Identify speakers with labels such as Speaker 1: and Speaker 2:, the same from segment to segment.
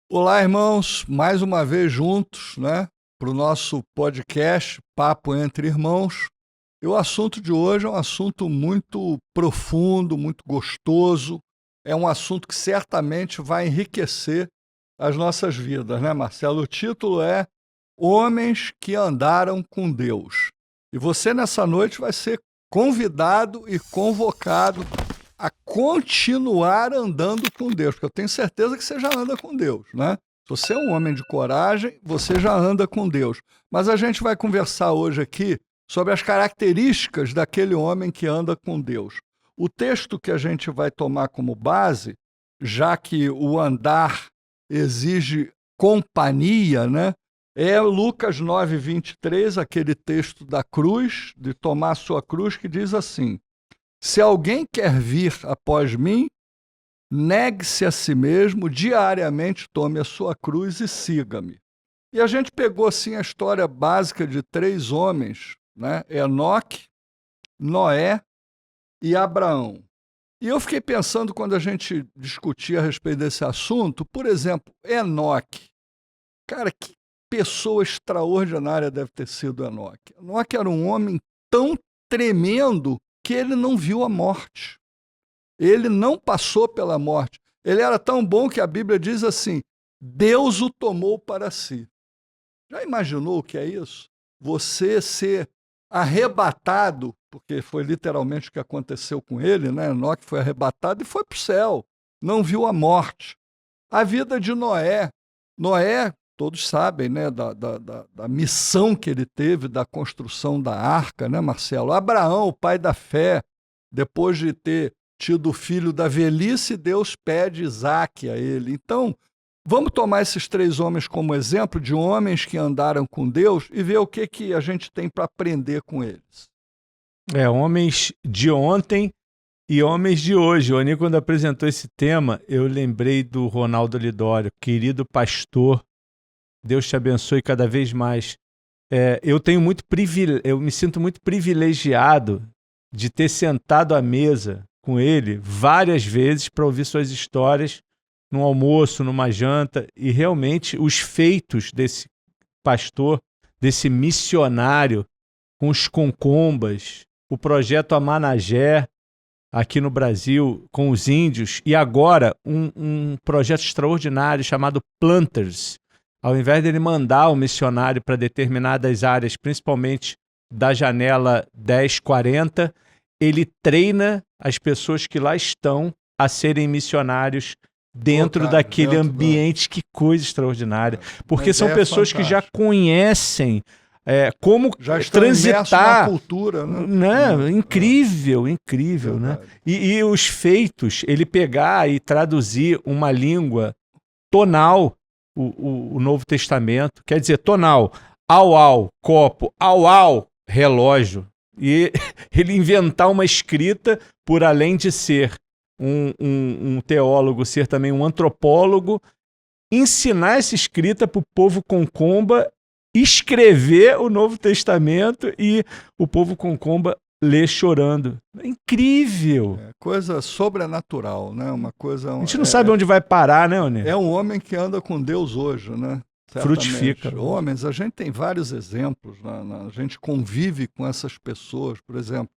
Speaker 1: Olá, irmãos, mais uma vez juntos, para o nosso podcast Papo Entre Irmãos. E o assunto de hoje é um assunto muito profundo, muito gostoso, é um assunto que certamente vai enriquecer as nossas vidas, né, Marcelo? O título é Homens que Andaram com Deus. E você, nessa noite, vai ser convidado e convocado a continuar andando com Deus, porque eu tenho certeza que você já anda com Deus, né? Se você é um homem de coragem, você já anda com Deus. Mas a gente vai conversar hoje aqui sobre as características daquele homem que anda com Deus. O texto que a gente vai tomar como base, já que o andar exige companhia, né? É Lucas 9:23, aquele texto da cruz, de tomar a sua cruz, que diz assim: se alguém quer vir após mim, negue-se a si mesmo, diariamente tome a sua cruz e siga-me. E a gente pegou assim a história básica de 3 homens, né? Enoque, Noé e Abraão. E eu fiquei pensando quando a gente discutia a respeito desse assunto, por exemplo, Enoque. Cara, que pessoa extraordinária deve ter sido Enoque. Enoque era um homem tão tremendo que ele não viu a morte. Ele não passou pela morte. Ele era tão bom que a Bíblia diz assim: Deus o tomou para si. Já imaginou o que é isso? Você ser arrebatado, porque foi literalmente o que aconteceu com ele, né? Enoque foi arrebatado e foi para o céu. Não viu a morte. A vida de Noé. Noé, todos sabem, né, da missão que ele teve, da construção da arca, né, Marcelo? Abraão, o pai da fé, depois de ter tido o filho da velhice, Deus pede Isaque a ele. Então, vamos tomar esses 3 homens como exemplo de homens que andaram com Deus e ver o que a gente tem para aprender com eles.
Speaker 2: Homens de ontem e homens de hoje. O Oni, quando apresentou esse tema, eu lembrei do Ronaldo Lidório, querido pastor. Deus te abençoe cada vez mais. Eu me sinto muito privilegiado de ter sentado à mesa com ele várias vezes para ouvir suas histórias num almoço, numa janta, e realmente os feitos desse pastor, desse missionário com os concombas, o projeto Amanagé aqui no Brasil com os índios, e agora um projeto extraordinário chamado Planters. Ao invés dele mandar um missionário para determinadas áreas, principalmente da janela 1040, ele treina as pessoas que lá estão a serem missionários dentro daquele ambiente. Que coisa extraordinária. Porque são pessoas que já conhecem como
Speaker 1: já estão
Speaker 2: transitar
Speaker 1: na cultura, né?
Speaker 2: Incrível, incrível, né? E os feitos, ele pegar e traduzir uma língua tonal, o Novo Testamento, quer dizer, tonal, au, copo, au, relógio. E ele inventar uma escrita, por além de ser um teólogo, ser também um antropólogo, ensinar essa escrita para o povo concomba, escrever o Novo Testamento e o povo concomba ler chorando. É incrível!
Speaker 1: Coisa sobrenatural, né? Uma coisa...
Speaker 2: A gente não sabe onde vai parar, né, Oni?
Speaker 1: É um homem que anda com Deus hoje, né? Certamente.
Speaker 2: Frutifica.
Speaker 1: Homens, a gente tem vários exemplos, a gente convive com essas pessoas, por exemplo,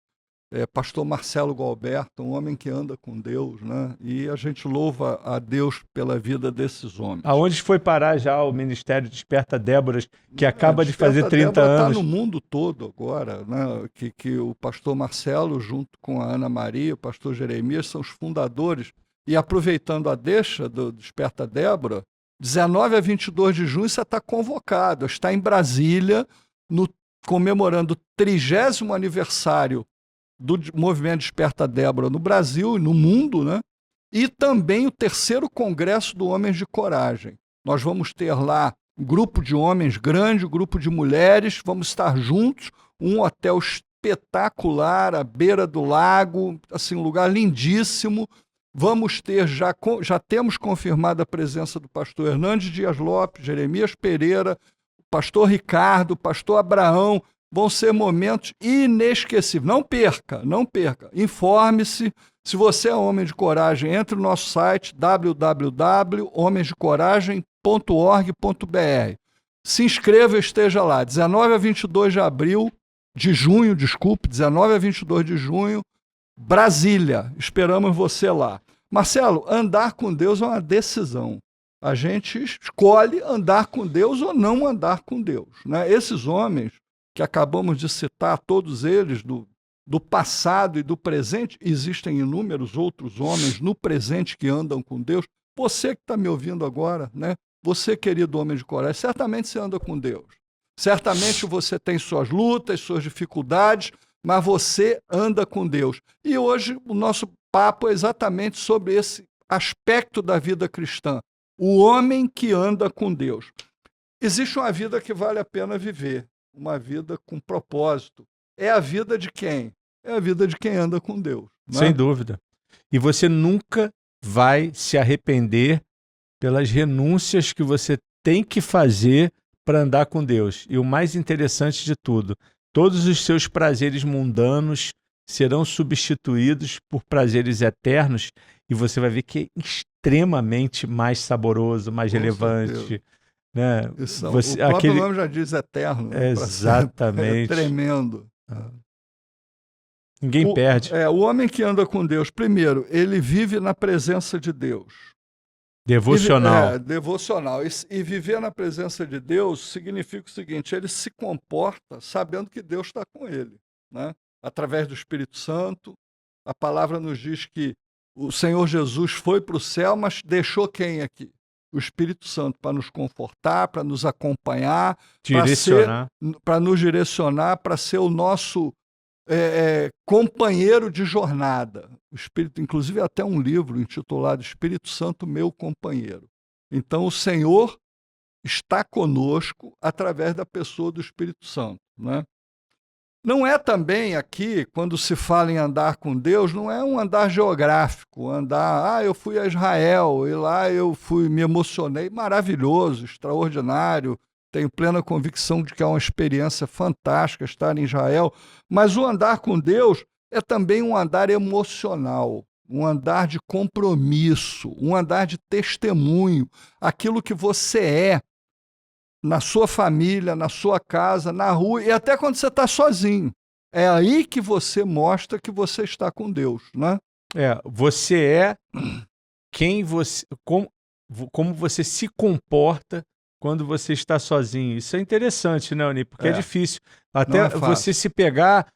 Speaker 1: pastor Marcelo Galberto, um homem que anda com Deus, né? E a gente louva a Deus pela vida desses homens.
Speaker 2: Aonde foi parar já o Ministério Desperta Déboras, que acaba de fazer 30 anos?
Speaker 1: Está no mundo todo agora, né? Que o pastor Marcelo, junto com a Ana Maria, o pastor Jeremias, são os fundadores. E aproveitando a deixa do Desperta Débora, 19 a 22 de junho você está convocado, está em Brasília, comemorando o 30º aniversário do Movimento Desperta Débora no Brasil e no mundo, né? E também o 3º Congresso do Homens de Coragem. Nós vamos ter lá um grupo de homens grande, um grupo de mulheres, vamos estar juntos, um hotel espetacular à beira do lago, assim, um lugar lindíssimo. Vamos ter, já temos confirmado a presença do pastor Hernandes Dias Lopes, Jeremias Pereira, o pastor Ricardo, o pastor Abraão, vão ser momentos inesquecíveis. Não perca, não perca. Informe-se. Se você é homem de coragem, entre no nosso site www.homensdecoragem.org.br. Se inscreva e esteja lá. 19 a 22 de junho, 19 a 22 de junho, Brasília. Esperamos você lá. Marcelo, andar com Deus é uma decisão. A gente escolhe andar com Deus ou não andar com Deus, né? Esses homens que acabamos de citar, todos eles do passado e do presente, existem inúmeros outros homens no presente que andam com Deus. Você que está me ouvindo agora, né? Você, querido homem de coragem, certamente você anda com Deus. Certamente você tem suas lutas, suas dificuldades, mas você anda com Deus. E hoje o nosso papo é exatamente sobre esse aspecto da vida cristã. O homem que anda com Deus. Existe uma vida que vale a pena viver, uma vida com propósito. É a vida de quem? É a vida de quem anda com Deus. Né?
Speaker 2: Sem dúvida. E você nunca vai se arrepender pelas renúncias que você tem que fazer para andar com Deus. E o mais interessante de tudo, todos os seus prazeres mundanos serão substituídos por prazeres eternos e você vai ver que é extremamente mais saboroso, mais relevante. Né?
Speaker 1: O próprio nome já diz eterno. Né?
Speaker 2: Exatamente.
Speaker 1: É tremendo.
Speaker 2: Ninguém perde.
Speaker 1: O homem que anda com Deus, primeiro, ele vive na presença de Deus.
Speaker 2: Devocional.
Speaker 1: Devocional. E viver na presença de Deus significa o seguinte, ele se comporta sabendo que Deus está com ele, né? Através do Espírito Santo. A palavra nos diz que o Senhor Jesus foi para o céu, mas deixou quem aqui? O Espírito Santo para nos confortar, para nos acompanhar, para nos direcionar, para ser o nosso companheiro de jornada. O Espírito, inclusive, até um livro intitulado Espírito Santo, meu companheiro. Então, o Senhor está conosco através da pessoa do Espírito Santo, né? Não é também aqui, quando se fala em andar com Deus, não é um andar geográfico, eu fui a Israel e lá eu me emocionei, maravilhoso, extraordinário, tenho plena convicção de que é uma experiência fantástica estar em Israel, mas o andar com Deus é também um andar emocional, um andar de compromisso, um andar de testemunho, aquilo que você é na sua família, na sua casa, na rua e até quando você está sozinho. É aí que você mostra que você está com Deus, né?
Speaker 2: Você é quem você, como você se comporta quando você está sozinho. Isso é interessante, né, Oni? Porque é difícil. Até você se pegar,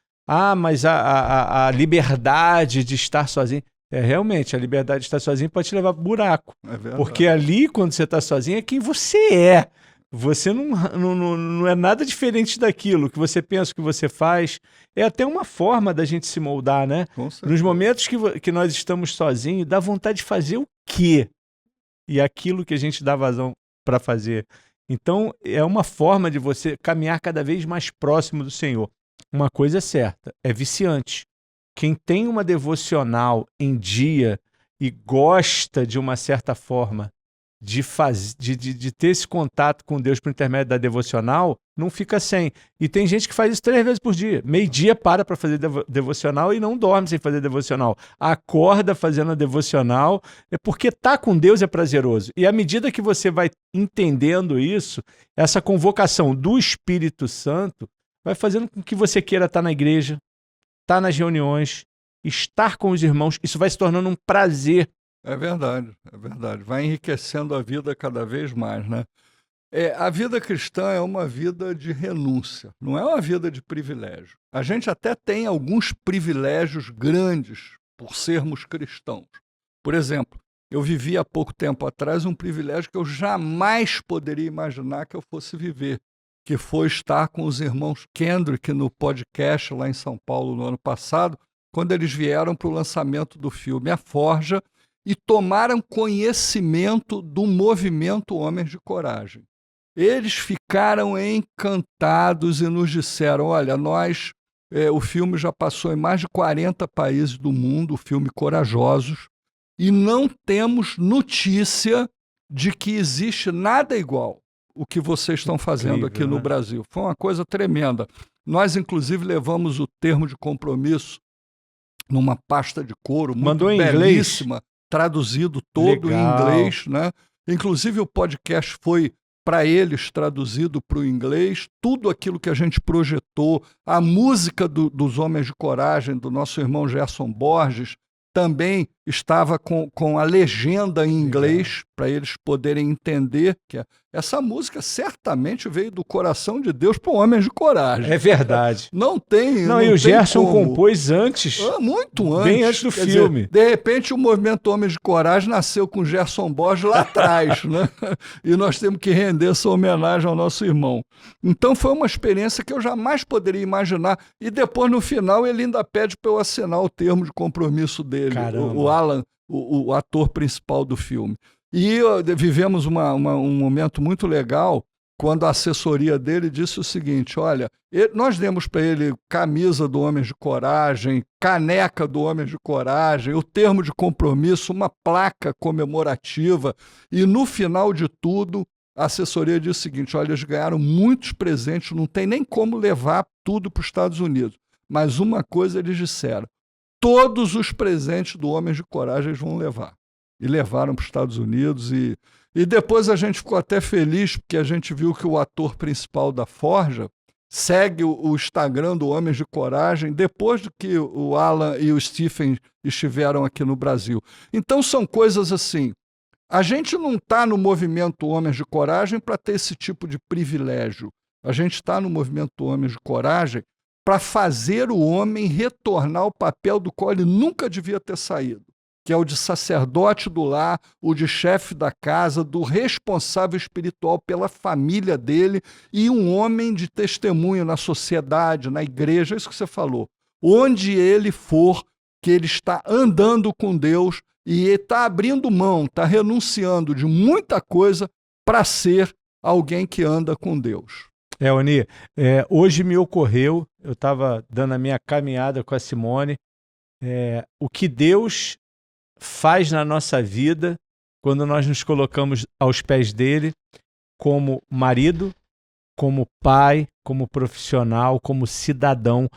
Speaker 2: mas a liberdade de estar sozinho. Realmente, a liberdade de estar sozinho pode te levar para o buraco. Porque ali, quando você está sozinho, é quem você é. Você não é nada diferente daquilo que você pensa, que você faz. É até uma forma da gente se moldar, né? Nos momentos que nós estamos sozinhos, dá vontade de fazer o quê? E aquilo que a gente dá vazão para fazer. Então, é uma forma de você caminhar cada vez mais próximo do Senhor. Uma coisa é certa, é viciante. Quem tem uma devocional em dia e gosta de uma certa forma de ter esse contato com Deus por intermédio da devocional, não fica sem. E tem gente que faz isso 3 vezes por dia. Meio-dia para fazer devocional e não dorme sem fazer devocional. Acorda fazendo a devocional, porque estar com Deus é prazeroso. E à medida que você vai entendendo isso, essa convocação do Espírito Santo vai fazendo com que você queira estar na igreja, estar nas reuniões, estar com os irmãos. Isso vai se tornando um prazer.
Speaker 1: É verdade. Vai enriquecendo a vida cada vez mais, né? A vida cristã é uma vida de renúncia, não é uma vida de privilégio. A gente até tem alguns privilégios grandes por sermos cristãos. Por exemplo, eu vivi há pouco tempo atrás um privilégio que eu jamais poderia imaginar que eu fosse viver, que foi estar com os irmãos Kendrick no podcast lá em São Paulo no ano passado, quando eles vieram para o lançamento do filme A Forja, e tomaram conhecimento do movimento Homens de Coragem. Eles ficaram encantados e nos disseram, olha, o filme já passou em mais de 40 países do mundo, o filme Corajosos, e não temos notícia de que existe nada igual o que vocês estão fazendo aqui no Brasil. Foi uma coisa tremenda. Nós, inclusive, levamos o termo de compromisso numa pasta de couro muito
Speaker 2: Mandou em
Speaker 1: belíssima, traduzido todo em
Speaker 2: Legal.
Speaker 1: inglês, né? Inclusive o podcast foi para eles traduzido para o inglês, tudo aquilo que a gente projetou, a música dos Homens de Coragem, do nosso irmão Gerson Borges, também estava com a legenda em inglês, para eles poderem entender que essa música certamente veio do coração de Deus para Homens de Coragem.
Speaker 2: É verdade.
Speaker 1: Não tem.
Speaker 2: Não, e o Gerson compôs antes.
Speaker 1: Muito antes.
Speaker 2: Bem antes do filme.
Speaker 1: Dizer, de repente, o movimento Homens de Coragem nasceu com Gerson Borges lá atrás, né? E nós temos que render essa homenagem ao nosso irmão. Então, foi uma experiência que eu jamais poderia imaginar. E depois, no final, ele ainda pede para eu assinar o termo de compromisso dele, o Alan, o ator principal do filme. E vivemos um momento muito legal quando a assessoria dele disse o seguinte: olha, nós demos para ele camisa do Homens de Coragem, caneca do Homens de Coragem, o termo de compromisso, uma placa comemorativa, e no final de tudo, a assessoria disse o seguinte: olha, eles ganharam muitos presentes, não tem nem como levar tudo para os Estados Unidos. Mas uma coisa eles disseram: todos os presentes do Homens de Coragem eles vão levar. E levaram para os Estados Unidos. E depois a gente ficou até feliz, porque a gente viu que o ator principal da Forja segue o Instagram do Homens de Coragem depois de que o Alan e o Stephen estiveram aqui no Brasil. Então são coisas assim. A gente não está no movimento Homens de Coragem para ter esse tipo de privilégio. A gente está no movimento Homens de Coragem para fazer o homem retornar ao papel do qual ele nunca devia ter saído, que é o de sacerdote do lar, o de chefe da casa, do responsável espiritual pela família dele e um homem de testemunho na sociedade, na igreja, é isso que você falou. Onde ele for, que ele está andando com Deus e está abrindo mão, está renunciando de muita coisa para ser alguém que anda com Deus.
Speaker 2: Oni, hoje me ocorreu, eu estava dando a minha caminhada com a Simone, o que Deus faz na nossa vida quando nós nos colocamos aos pés dele como marido, como pai, como profissional, como cidadão.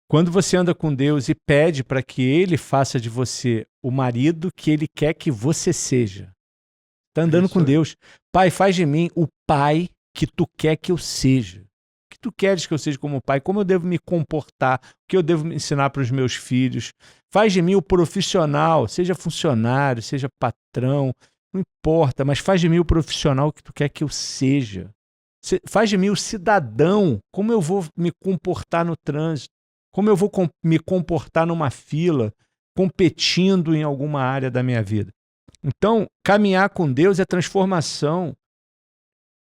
Speaker 2: Quando você anda com Deus e pede para que ele faça de você o marido que ele quer que você seja. Está andando com Deus. Pai, faz de mim o pai que tu quer que eu seja. O que tu queres que eu seja como pai? Como eu devo me comportar? O que eu devo me ensinar para os meus filhos? Faz de mim o profissional, seja funcionário, seja patrão, não importa, mas faz de mim o profissional que tu quer que eu seja. Faz de mim o cidadão, como eu vou me comportar no trânsito, como eu vou me comportar numa fila, competindo em alguma área da minha vida. Então, caminhar com Deus é transformação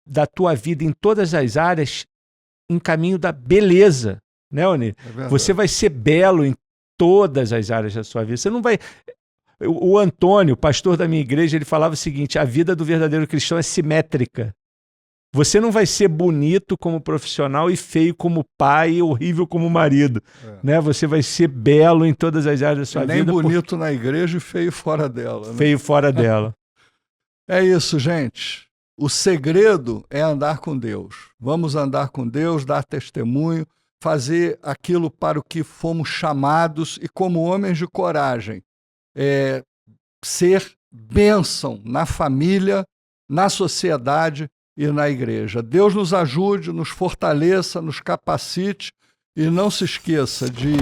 Speaker 2: da tua vida em todas as áreas em caminho da beleza, né, Oni? Você vai ser belo em todas as áreas da sua vida. Você não vai... O Antônio, pastor da minha igreja, ele falava o seguinte: a vida do verdadeiro cristão é simétrica. Você não vai ser bonito como profissional e feio como pai e horrível como marido. Né? Você vai ser belo em todas as áreas da sua vida.
Speaker 1: Nem bonito na igreja e feio fora dela. Né?
Speaker 2: Feio fora dela.
Speaker 1: É isso, gente. O segredo é andar com Deus. Vamos andar com Deus, dar testemunho, fazer aquilo para o que fomos chamados e, como homens de coragem, ser bênção na família, na sociedade e na igreja. Deus nos ajude, nos fortaleça, nos capacite e não se esqueça de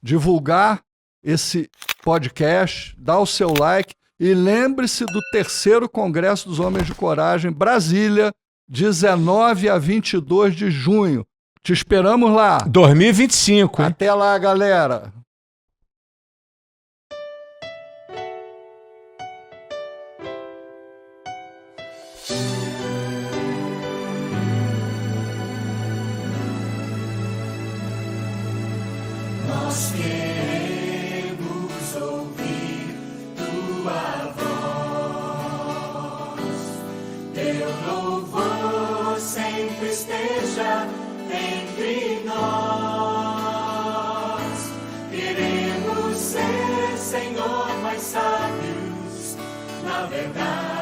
Speaker 1: divulgar esse podcast, dar o seu like e lembre-se do 3º Congresso dos Homens de Coragem, Brasília, 19 a 22 de junho. Te esperamos lá.
Speaker 2: 2025. Hein?
Speaker 1: Até lá, galera.
Speaker 3: Nós queremos ouvir tua voz, teu louvor sempre esteja entre nós. Queremos ser, Senhor, mais sábios na verdade.